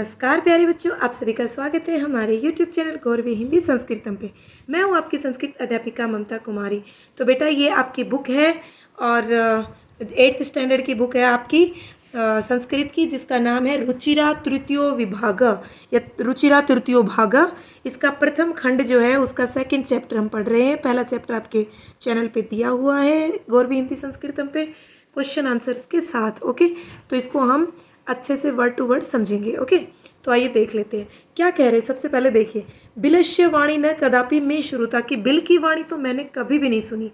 नमस्कार प्यारे बच्चों, आप सभी का स्वागत है हमारे YouTube चैनल गौरवी हिंदी संस्कृतम पे। मैं हूँ आपकी संस्कृत अध्यापिका ममता कुमारी। तो बेटा ये आपकी बुक है और 8th स्टैंडर्ड की बुक है आपकी संस्कृत की, जिसका नाम है रुचिरा तृतीयो विभाग या रुचिरा तृतीयो भाग। इसका प्रथम खंड जो है उसका सेकंड चैप्टर हम पढ़ रहे हैं। पहला चैप्टर आपके चैनल पे दिया हुआ है गौरवी हिंदी संस्कृतम पे क्वेश्चन आंसर्स के साथ। ओके, तो इसको हम अच्छे से वर्ड टू वर्ड समझेंगे। ओके, तो आइए देख लेते हैं क्या कह रहे हैं। सबसे पहले देखिए, बिलस्य वाणी न कदापि में श्रुता, कि बिल की वाणी तो मैंने कभी भी नहीं सुनी,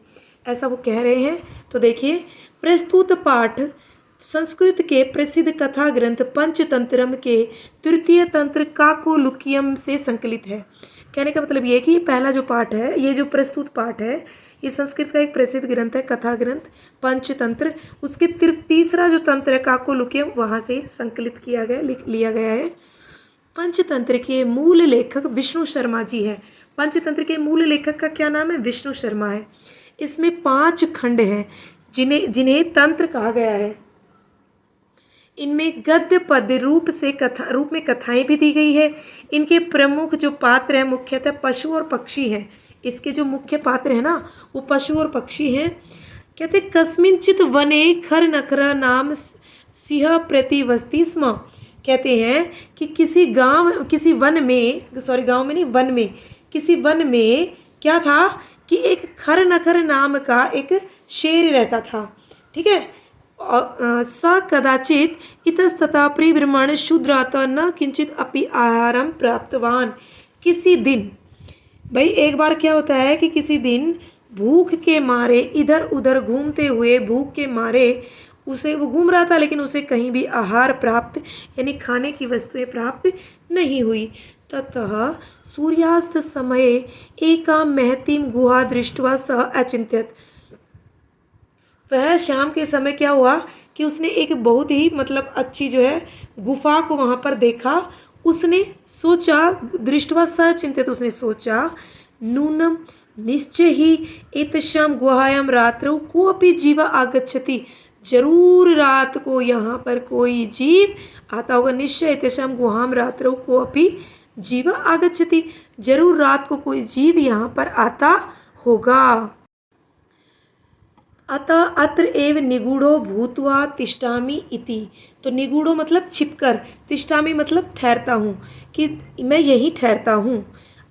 ऐसा वो कह रहे हैं। तो देखिए, प्रस्तुत पाठ संस्कृत के प्रसिद्ध कथा ग्रंथ पंचतंत्रम के तृतीय तंत्र काकोलुकियम से संकलित है। कहने का मतलब ये कि ये पहला जो पाठ है, ये जो प्रस्तुत पाठ है, ये संस्कृत का एक प्रसिद्ध ग्रंथ है, कथा ग्रंथ पंचतंत्र। उसके तीसरा जो तंत्र है काकोलुकियम, वहाँ से संकलित किया गया, लिया गया है। पंचतंत्र के मूल लेखक विष्णु शर्मा जी है। पंचतंत्र के मूल लेखक का क्या नाम है? विष्णु शर्मा है। इसमें 5 खंड हैं जिन्हें तंत्र कहा गया है। इनमें गद्य पद्य रूप में कथाएं भी दी गई है। इनके प्रमुख जो पात्र हैं मुख्यतः पशु और पक्षी हैं। इसके जो मुख्य पात्र हैं ना, वो पशु और पक्षी हैं। कहते कस्मिंचित वने खर नखरा नाम सिंह प्रतिवस्ति स्म। कहते हैं कि किसी वन में क्या था कि एक खर नखर नाम का एक शेर रहता था। ठीक है, स कदाचित इतस्ततः परिभ्रमण शूद्रात न किंचित अपि आहारम प्राप्तवान। किसी दिन, भाई एक बार क्या होता है कि किसी दिन भूख के मारे इधर उधर घूमते हुए, भूख के मारे वो घूम रहा था, लेकिन उसे कहीं भी आहार प्राप्त यानी खाने की वस्तुएं प्राप्त नहीं हुई। ततः सूर्यास्त समये एका महतीम गुहा दृष्ट्वा सः अचिंत्यत। वह शाम के समय क्या हुआ कि उसने एक बहुत ही अच्छी जो है गुफा को वहाँ पर देखा। उसने सोचा, दृष्टवा सचिंतित, उसने सोचा नूनम निश्चय ही एतस्यां गुहायां रात्रौ कोऽपि जीव आगच्छति। जरूर रात को यहाँ पर कोई जीव आता होगा। निश्चय एतस्यां गुहायां रात्रौ कोऽपि जीव आगच्छति, जरूर रात को कोई जीव यहाँ पर आता होगा। अतः अत्र एव निगूढ़ो भूत्वा तिष्ठामि इति। तो निगूढ़ो मतलब छिपकर, तिष्ठामि मतलब ठहरता हूँ, कि मैं यहीं ठहरता हूँ।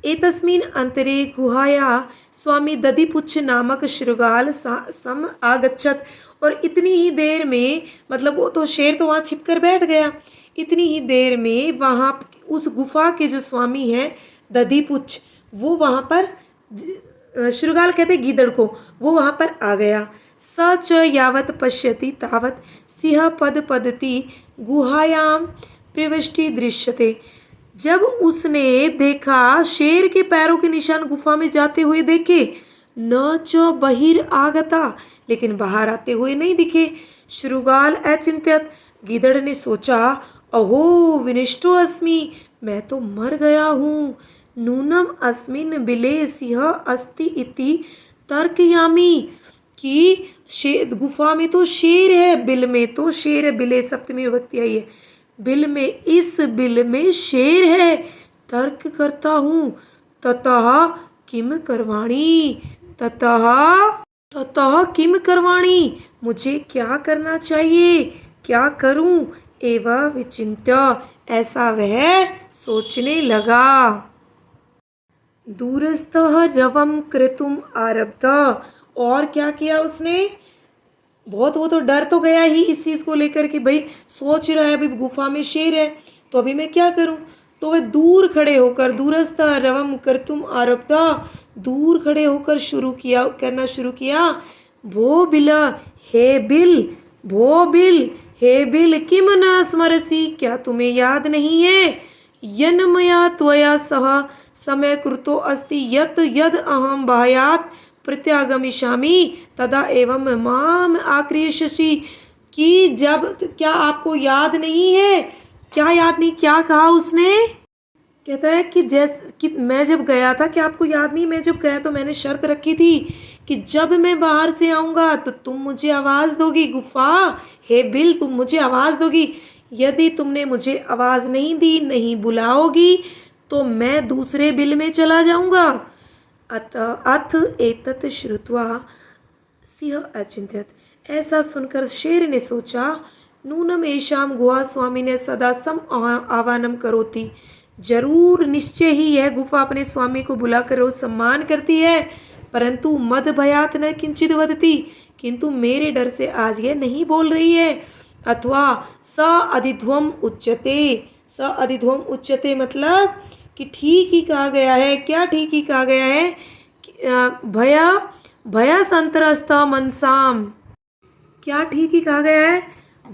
एतस्मिन् अंतरे गुहाया स्वामी दधिपुच्छ नामक शृगाल सम आगच्छत। और इतनी ही देर में, वो तो शेर तो वहाँ छिपकर बैठ गया। इतनी ही देर में वहाँ उस गुफा के जो स्वामी हैं दधिपुच्छ, वो वहाँ पर, शृगाल कहते गीदड़ को, वो वहाँ पर आ गया। स च यावत् पश्यति तावत् सिंह पदपदति गुहायां प्रविष्टि दृश्यते। जब उसने देखा, शेर के पैरों के निशान गुफा में जाते हुए देखे। न च बहिर आगता, लेकिन बाहर आते हुए नहीं दिखे। शृगाल अचिंत्यत, गीदड़ ने सोचा, अहो विनिष्टो अस्मि, मैं तो मर गया हूँ। नूनम अस्मिन् बिले सिंह अस्ति इति तर्कयामि, कि गुफा में तो शेर है, बिल में तो शेर है, बिले सप्तमी विभक्ति आई है, बिल में, इस बिल में शेर है, तर्क करता हूँ। ततः किम करवाणी, ततः किम करवाणी, मुझे क्या करना चाहिए, क्या करूँ। एवं विचिन्त्य, ऐसा वह सोचने लगा। दूरस्थः रवं कृतुम आरब्ध। और क्या किया उसने, वो तो डर तो गया ही इस चीज़ को लेकर कि भाई सोच रहा है अभी गुफा में शेर है, तो अभी मैं क्या करूं। तो वह दूर खड़े होकर, दूरस्थ रवम कर्तुम आरब्धा, दूर खड़े होकर करना शुरू किया। भो बिल, हे बिल, भो बिल, हे बिल, किम न स्मरसि, क्या तुम्हें याद नहीं है। यन्मया त्वया सह समय कृतो अस्ति यत् यद अहम बाह्यात् प्रत्यागमिष्यामि तदा एवं माम आक्रियसि। कि जब, क्या आपको याद नहीं है, क्या याद नहीं, क्या कहा उसने। कहता है कि कि मैं जब गया था, कि आपको याद नहीं, मैं जब गया तो मैंने शर्त रखी थी कि जब मैं बाहर से आऊँगा तो तुम मुझे आवाज़ दोगी। गुफा, हे बिल, तुम मुझे आवाज़ दोगी। यदि तुमने मुझे आवाज़ नहीं दी, नहीं बुलाओगी, तो मैं दूसरे बिल में चला जाऊंगा। अथ एतत् श्रुत्वा सिंह अचिंत्यत। ऐसा सुनकर शेर ने सोचा, नूनम एषाम गुहा स्वामी ने सदा सम आह्वानम करोति। जरूर निश्चय ही यह गुफा अपने स्वामी को बुलाकर रोज सम्मान करती है, परंतु मद भयात न किंचित वदति। किंतु मेरे डर से आज यह नहीं बोल रही है। अथवा स अधिध्वम उच्यते। स अधिध्वम उच्यते मतलब कि ठीक ही कहा गया है। क्या ठीक ही कहा गया है? भया भया संतरस्त मनसाम। क्या ठीक ही कहा गया है?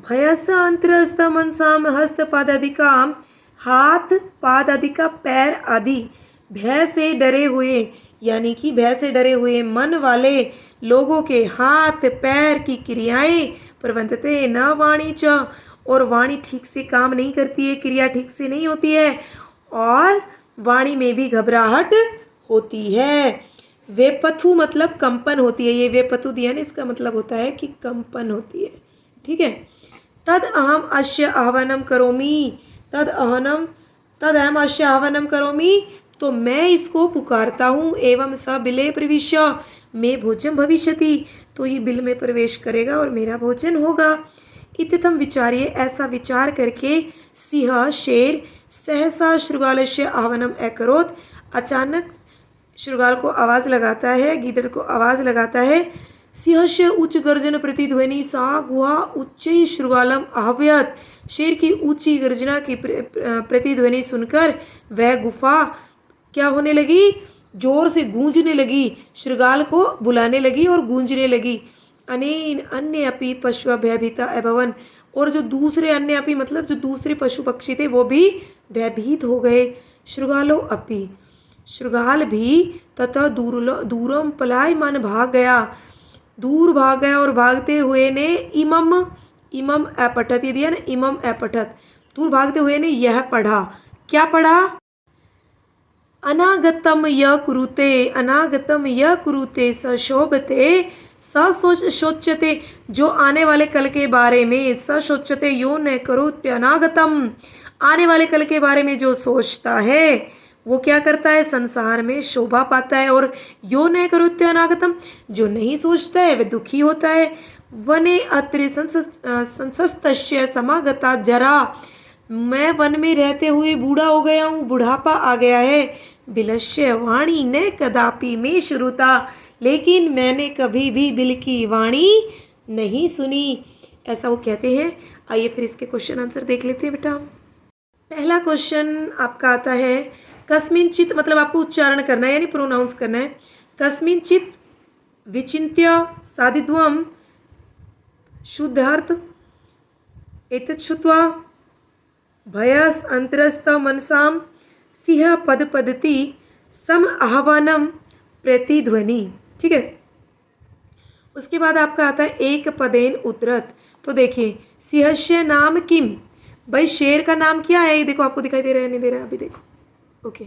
भयस अंतरस्त मनसाम हस्त पादादिका, हाथ पादादिका पैर आदि, भय से डरे हुए, यानी कि भय से डरे हुए मन वाले लोगों के हाथ पैर की क्रियाएं प्रबंधते न वाणी च, और वाणी ठीक से काम नहीं करती है, क्रिया ठीक से नहीं होती है, और वाणी में भी घबराहट होती है। वेपथु मतलब कंपन होती है। ये वेपथु दिया ना, इसका मतलब होता है कि कंपन होती है। ठीक है। तद अहम अश्य आह्वानम करोमि। तद अहम अश्य आह्वानम करोमि, तो मैं इसको पुकारता हूँ। एवं स बिले प्रविश्य मे भोजन भविष्यति, तो ये बिल में प्रवेश करेगा और मेरा भोजन होगा। इत्यथम विचार्य, ऐसा विचार करके सिंह शेर सहसा शृगालस्य आह्वानम अकरोत्। अचानक शृगाल को आवाज़ लगाता है, गीदड़ को आवाज़ लगाता है। सिंहस्य उच्च गर्जन प्रतिध्वनि सा गुहा उच्च शृगालम आह्वयत। शेर की ऊंची गर्जना की प्रतिध्वनि सुनकर वह गुफा क्या होने लगी? जोर से गूंजने लगी, शृगाल को बुलाने लगी और गूंजने लगी। अनेन अन्य अपि पशु भयभीता अभवन, और जो दूसरे अन्य अपि मतलब जो दूसरे पशु पक्षी थे वो भी भयभीत हो गए। शृगालो अपि, शृगाल भी तथा दूरम पलायमान भाग गया, दूर भाग गया, और भागते हुए ने इमम अपठत, ये दिया ना इमम अपठत, दूर भागते हुए ने यह पढ़ा। क्या पढ़ा? अनागतम य कुरुते, अनागतम य कुरुते सशोभते सशोच्यते, जो आने वाले कल के बारे में, सशोच्यते यो न करोत्य अनागतम, आने वाले कल के बारे में जो सोचता है वो क्या करता है? संसार में शोभा पाता है। और यो न करोत्य अनागतम, जो नहीं सोचता है वह दुखी होता है। वने अत्रि संसस्तस्य समागता जरा, मैं वन में रहते हुए बूढ़ा हो गया हूँ, बुढ़ापा आ गया है। बिलस्य वाणी न कदापि में श्रुता, लेकिन मैंने कभी भी बिल की वाणी नहीं सुनी, ऐसा वो कहते हैं। आइए फिर इसके क्वेश्चन आंसर देख लेते हैं बेटा। पहला क्वेश्चन आपका आता है, कस्मिंचित मतलब आपको उच्चारण करना है यानी प्रोनाउंस करना है। कस्मिंचित विचिन्त्य साधिध्वम शुद्धार्थ एतत् श्रुत्वा भयस अंतरस्थ मनसाम सिंह पद पदति सम आह्वानम प्रतिध्वनि। ठीक है। उसके बाद आपका आता है एक पदेन उतरत। तो देखिए, सिंहस्य नाम किम, भाई शेर का नाम क्या है? ये देखो, आपको दिखाई दे रहा है नहीं दे रहा है? अभी देखो। ओके,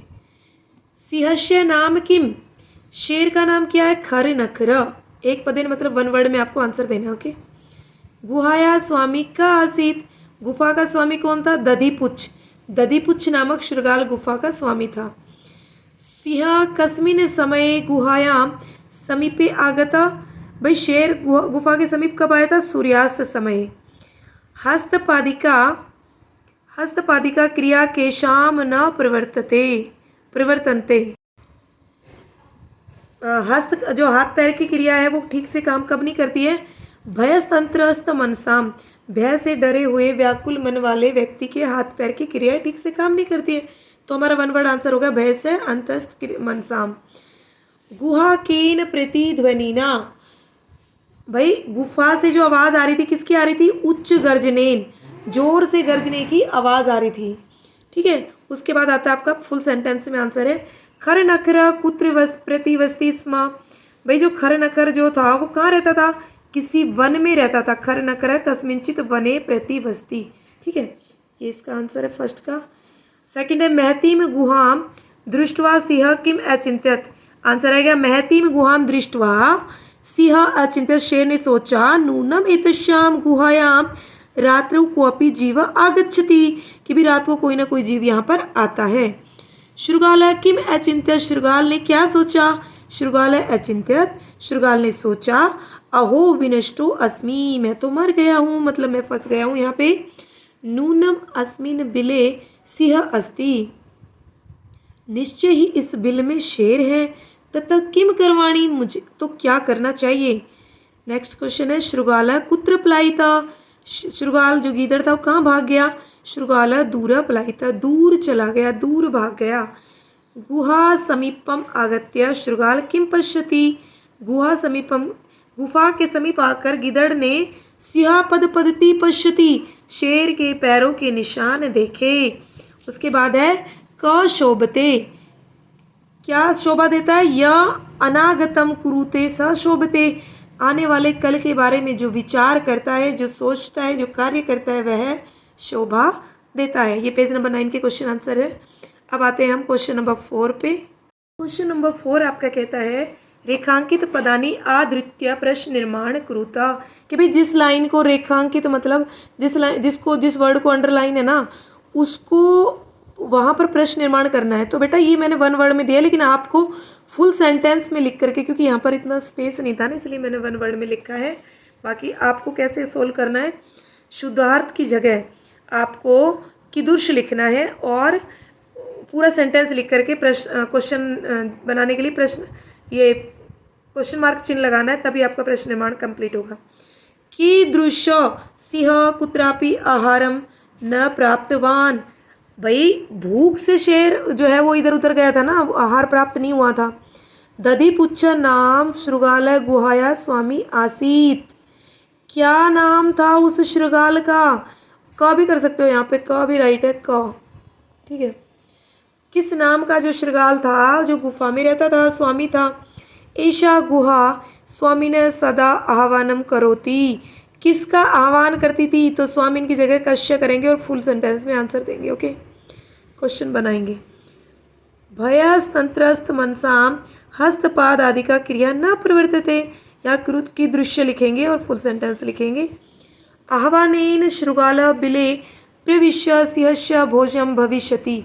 सिंहस्य नाम किम, शेर का नाम क्या है? खर नखर। एक पदेन मतलब वन वर्ड में आपको आंसर देना है। ओके। गुहाया स्वामी का आसीत, गुफा का स्वामी कौन था? दधिपुच्छ। दधिपुच्छ नामक शृगाल गुफा का स्वामी था। सिंह कस्मिन समय गुहायाम समीपे आगता, भाई शेर गुफा के समीप कब आया था? सूर्यास्त समय। हस्तपादिका, हस्तपादिका क्रिया के शाम न प्रवर्तन्ते, हस्त जो हाथ पैर की क्रिया है वो ठीक से काम कब नहीं करती है? भयस्तंत्रस्त मनसाम, भय से डरे हुए व्याकुल मन वाले व्यक्ति के हाथ पैर की क्रिया ठीक से काम नहीं करती है। तो हमारा वन वर्ड आंसर होगा भय से अंतस्त मनसाम। गुहा केन प्रतिध्वनिना, भाई गुफा से जो आवाज आ रही थी किसकी आ रही थी? उच्च गर्जनेन, जोर से गर्जने की आवाज आ रही थी। ठीक है। उसके बाद आता है आपका फुल सेंटेंस में आंसर है, खर नखर कुत्र प्रतिवस्ती स्म, भाई जो खर नखर जो था वो कहाँ रहता था? किसी वन में रहता था। खर नखर कस्मिंचित वने प्रतिवस्ती। ठीक है, ये इसका आंसर है फर्स्ट का। सेकंड है महतीम गुहाम दृष्टवा सिंह किम अचिंत्यत, आंसर आएगा महतीम गुहाम दृष्टवा सिंह अचिंत्यत, शेर ने सोचा नूनम एतस्याम गुहायाम रात्रौ कोऽपि जीव आगच्छति, कि भी रात को कोई ना कोई जीव यहाँ पर आता है। शृगाल किम अचिंत्यत, शृगाल ने क्या सोचा, शृगाल अचिंत्यत, शृगाल ने सोचा, अहो विनष्टो अस्मि, मैं तो मर गया हूँ, मतलब मैं फंस गया हूँ यहाँ पे। नूनम अस्मिन बिले सिंह अस्ति, निश्चय ही इस बिल में शेर है। तथा किम करवाणी, मुझे तो क्या करना चाहिए। नेक्स्ट क्वेश्चन है शृगाल कुत्र पलायिता, शृगाल जो गीदड़ था वो कहाँ भाग गया। शृगाल दूर पलायिता, दूर चला गया, दूर भाग गया। गुहा समीपम आगत्य शृगाल किम पश्यति, गुहा समीपम, गुफा के समीप आकर गिदड़ ने सिंह पद पदती पश्यति, शेर के पैरों के निशान देखे। उसके बाद है क शोभते, क्या शोभा देता है, या अनागतम कुरुते स शोभते, आने वाले कल के बारे में जो विचार करता है, जो सोचता है, जो कार्य करता है, वह शोभा देता है। ये पेज नंबर 9 के क्वेश्चन आंसर है। अब आते हैं हम क्वेश्चन नंबर 4 पे। क्वेश्चन नंबर 4 आपका कहता है रेखांकित पदानी आधृत्य प्रश्न निर्माण कुरुता, कि भाई जिस लाइन को रेखांकित मतलब जिस वर्ड को अंडरलाइन है ना, उसको वहाँ पर प्रश्न निर्माण करना है। तो बेटा ये मैंने 1 वर्ड में दिया, लेकिन आपको फुल सेंटेंस में लिख करके, क्योंकि यहाँ पर इतना स्पेस नहीं था ना, इसलिए मैंने 1 वर्ड में लिखा है। बाकी आपको कैसे सोल्व करना है, शुद्धार्थ की जगह आपको कीदृश लिखना है और पूरा सेंटेंस लिख करके प्रश्न क्वेश्चन बनाने के लिए ये क्वेश्चन मार्क चिन्ह लगाना है, तभी आपका प्रश्न निर्माण कंप्लीट होगा। कीदृश सिंह कुत्रापि आहारम न प्राप्तवान, भाई भूख से शेर जो है वो इधर उधर गया था ना, आहार प्राप्त नहीं हुआ था। दधिपुच्छ नाम शृगाल गुहाया स्वामी आसीत, क्या नाम था उस शृगाल का, क भी कर सकते हो यहाँ पे, क भी राइट है, क ठीक है। किस नाम का जो शृगाल था जो गुफा में रहता था, स्वामी था। ऐशा गुहा स्वामी ने सदा आह्वानम करोती, किसका आह्वान करती थी, तो स्वामीन की जगह कश्य करेंगे और फुल सेंटेंस में आंसर देंगे। ओके, क्वेश्चन बनाएंगे। भयस तंत्रस्त मनसाम हस्तपाद आदि का क्रिया न प्रवर्तते, या कृत की दृश्य लिखेंगे और फुल सेंटेंस लिखेंगे। आह्वानेन शृगाल बिले प्रविश्य सिंहस्य भोजम भविष्यति,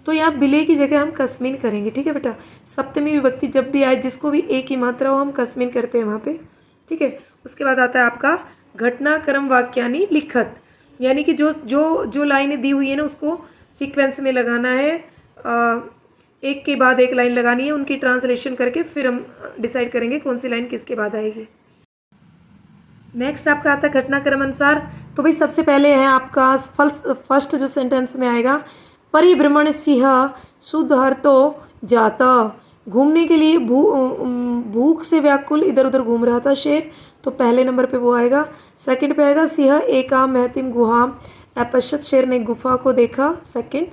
तो यहाँ बिले की जगह हम कस्मिन करेंगे। ठीक है बेटा, सप्तमी विभक्ति जब भी आए, जिसको भी एक ही मात्रा हो, हम कस्मिन करते हैं वहाँ पे। ठीक है, उसके बाद आता है आपका घटनाक्रम वाक्यानि लिखत, यानी कि जो जो जो लाइनें दी हुई है ना, उसको सीक्वेंस में लगाना है, एक के बाद एक लाइन लगानी है, उनकी ट्रांसलेशन करके फिर हम डिसाइड करेंगे कौन सी लाइन किसके बाद आएगी। नेक्स्ट आपका आता है घटनाक्रम अनुसार। तो भाई सबसे पहले है आपका फर्स्ट जो सेंटेंस में आएगा, परिभ्रमण सिंह सुधरतो जाता, घूमने के लिए भूख से व्याकुल इधर उधर घूम रहा था शेर, तो पहले नंबर पे वो आएगा। सेकंड पे आएगा सिंह एका महतिम गुहाम अपश्यत, शेर ने गुफा को देखा, सेकंड।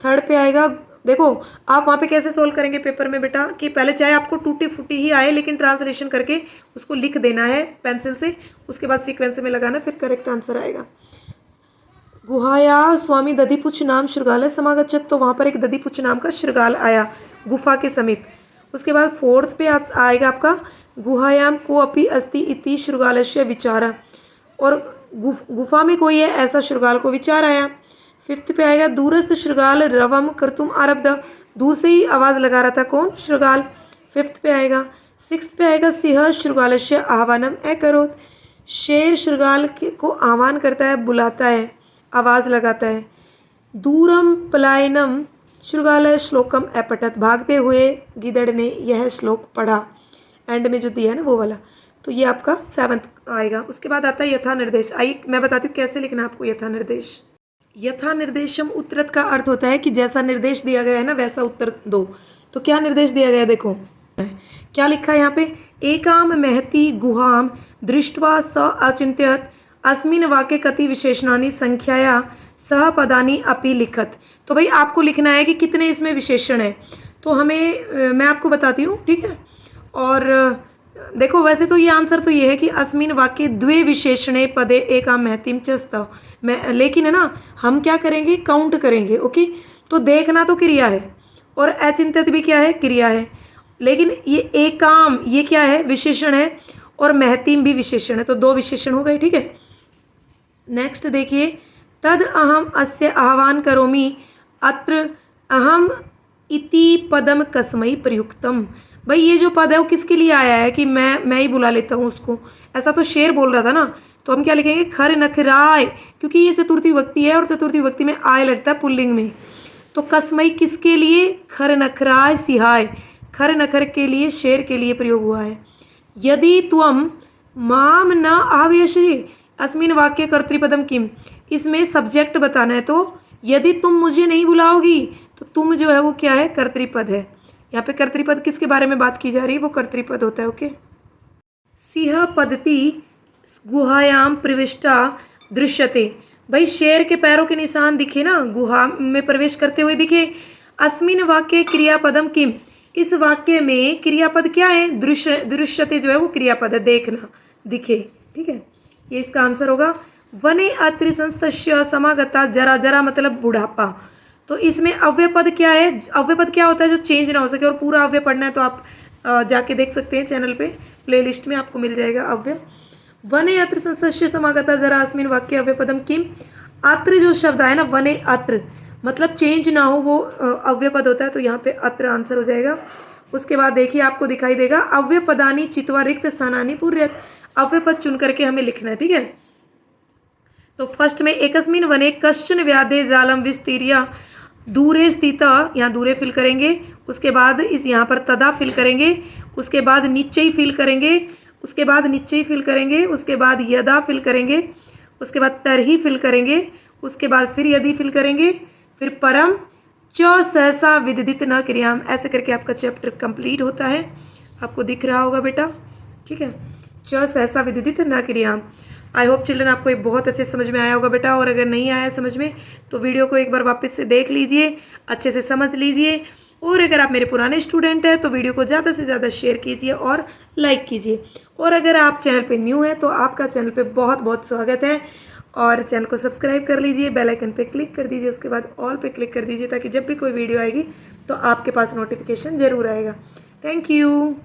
थर्ड पे आएगा, देखो आप वहाँ पे कैसे सोल्व करेंगे पेपर में बेटा, कि पहले चाहे आपको टूटी फूटी ही आए, लेकिन ट्रांसलेशन करके उसको लिख देना है पेंसिल से, उसके बाद सीक्वेंस में लगाना, फिर करेक्ट आंसर आएगा। गुहाया स्वामी दधिपुच्छ नाम शृगाल समागच्छत, तो वहाँ पर एक दधिपुच्छ नाम का शृगाल आया गुफा के समीप। उसके बाद फोर्थ पे आएगा आपका गुहायाम को अपि अस्ति इति शृगालस्य विचार, और गुफा में कोई है ऐसा शृगाल को विचार आया। फिफ्थ पे आएगा दूरस्थ शृगाल रवम कर्तुम आरब्ध, दूर से ही आवाज़ लगा रहा था कौन, शृगाल, फिफ्थ पे आएगा। सिक्स्थ पे आएगा सिंह शृगालस्य आह्वानम अकरोत्, शेर शृगाल को आह्वान करता है, बुलाता है, आवाज़ लगाता है। दूरम पलायनम शृगाल श्लोकम अपठत, भागते हुए गिदड़ ने यह श्लोक पढ़ा, एंड में जो दिया है ना वो वाला, तो ये आपका 7th आएगा। उसके बाद आता है यथा निर्देश। आइए मैं बताती हूँ कैसे लिखना आपको यथा निर्देश। यथा निर्देशम उत्तरत का अर्थ होता है कि जैसा निर्देश दिया गया है ना वैसा उत्तर दो। तो क्या निर्देश दिया गया है, देखो क्या लिखा है यहाँ पे, एकाम महती गुहाम दृष्ट्वा स अचिंत्यत अस्मिन वाक्य कति विशेषणानि संख्याया सह पदानी अपि लिखत। तो भाई आपको लिखना है कि कितने इसमें विशेषण है, तो हमें मैं आपको बताती हूँ, ठीक है। और देखो वैसे तो ये आंसर तो ये है कि अस्मिन वाक्य द्वे विशेषणे पदे एका महतिम च स्तव, लेकिन है ना हम क्या करेंगे, काउंट करेंगे। ओके, तो देखना तो क्रिया है और अचिंतित भी क्या है, क्रिया है, लेकिन ये एकाम ये क्या है, विशेषण है, और महतिम भी विशेषण है, तो 2 विशेषण हो गए। ठीक है, नेक्स्ट देखिए, तद अहम अस्य आह्वान करोमि अत्र अहम इति पदम कस्मै प्रयुक्तम। भाई ये जो पद है वो किसके लिए आया है कि मैं ही बुला लेता हूँ उसको, ऐसा तो शेर बोल रहा था ना। तो हम क्या लिखेंगे, खर नखराय, क्योंकि ये चतुर्थी विभक्ति है और चतुर्थी विभक्ति में आय लगता है पुल्लिंग में। तो कस्मै किसके लिए, खर नखराय सिहाय, खर नखर के लिए, शेर के लिए प्रयोग हुआ है। यदि त्वम माम न आवेशि अस्मिन वाक्य कर्तृपदम किम, इसमें सब्जेक्ट बताना है। तो यदि तुम मुझे नहीं बुलाओगी तो तुम जो है वो क्या है, कर्तृपद है। यहाँ पे कर्तृपद किसके बारे में बात की जा रही है, वो कर्तृपद होता है। ओके, सिंह पद्धति गुहायाम प्रविष्टा दृश्यते, भाई शेर के पैरों के निशान दिखे ना, गुहा में प्रवेश करते हुए दिखे। अस्मिन वाक्य क्रियापदम किम, इस वाक्य में क्रियापद क्या है, दृश्यते जो है वो क्रियापद है, देखना, दिखे। ठीक है, ये इसका आंसर होगा। वने अत्रि संस्तस्य समागता जरा, जरा मतलब बुढ़ापा। तो इसमें अव्यय पद क्या है, अव्यय पद क्या होता है जो चेंज ना हो सके। और पूरा अव्यय पढ़ना है तो आप जाके देख सकते हैं चैनल पे, प्लेलिस्ट में आपको मिल जाएगा अव्यय। वने अत्र संस्तस्य समागता जरा अस्मिन वाक्य अव्यय पदम किम, अत्र जो शब्द है ना, वने अत्र मतलब चेंज ना हो वो अव्यय पद होता है। तो यहाँ पे अत्र आंसर हो जाएगा। उसके बाद देखिए आपको दिखाई देगा अव्यय पदानी चित्वा रिक्त स्थानानि पूर्यत, अव्यय पद चुन करके हमें लिखना है। ठीक है, तो फर्स्ट में एकस्मिन वने कश्चन व्याधे जालम विस्तीर्य दूरे स्थित, यहाँ दूरे फिल करेंगे। उसके बाद इस यहाँ पर तदा फिल करेंगे। उसके बाद नीचे ही फिल करेंगे। उसके बाद नीचे ही फिल करेंगे। उसके बाद यदा फिल करेंगे। उसके बाद तरही फिल करेंगे। उसके बाद फिर यदि फिल करेंगे। फिर परम च सहसा विदित न क्रियाम, ऐसे करके आपका चैप्टर कंप्लीट होता है। आपको दिख रहा होगा बेटा। ठीक है, च सहसा विदित न क्रियाम। आई होप चिल्ड्रन आपको ये बहुत अच्छे समझ में आया होगा बेटा। और अगर नहीं आया समझ में तो वीडियो को एक बार वापस से देख लीजिए, अच्छे से समझ लीजिए। और अगर आप मेरे पुराने स्टूडेंट हैं तो वीडियो को ज़्यादा से ज़्यादा शेयर कीजिए और लाइक कीजिए। और अगर आप चैनल पे न्यू हैं तो आपका चैनल पे बहुत बहुत स्वागत है। और चैनल को सब्सक्राइब कर लीजिए, बेल आइकन पे क्लिक कर दीजिए, उसके बाद ऑल पे क्लिक कर दीजिए ताकि जब भी कोई वीडियो आएगी तो आपके पास नोटिफिकेशन ज़रूर आएगा। Thank you.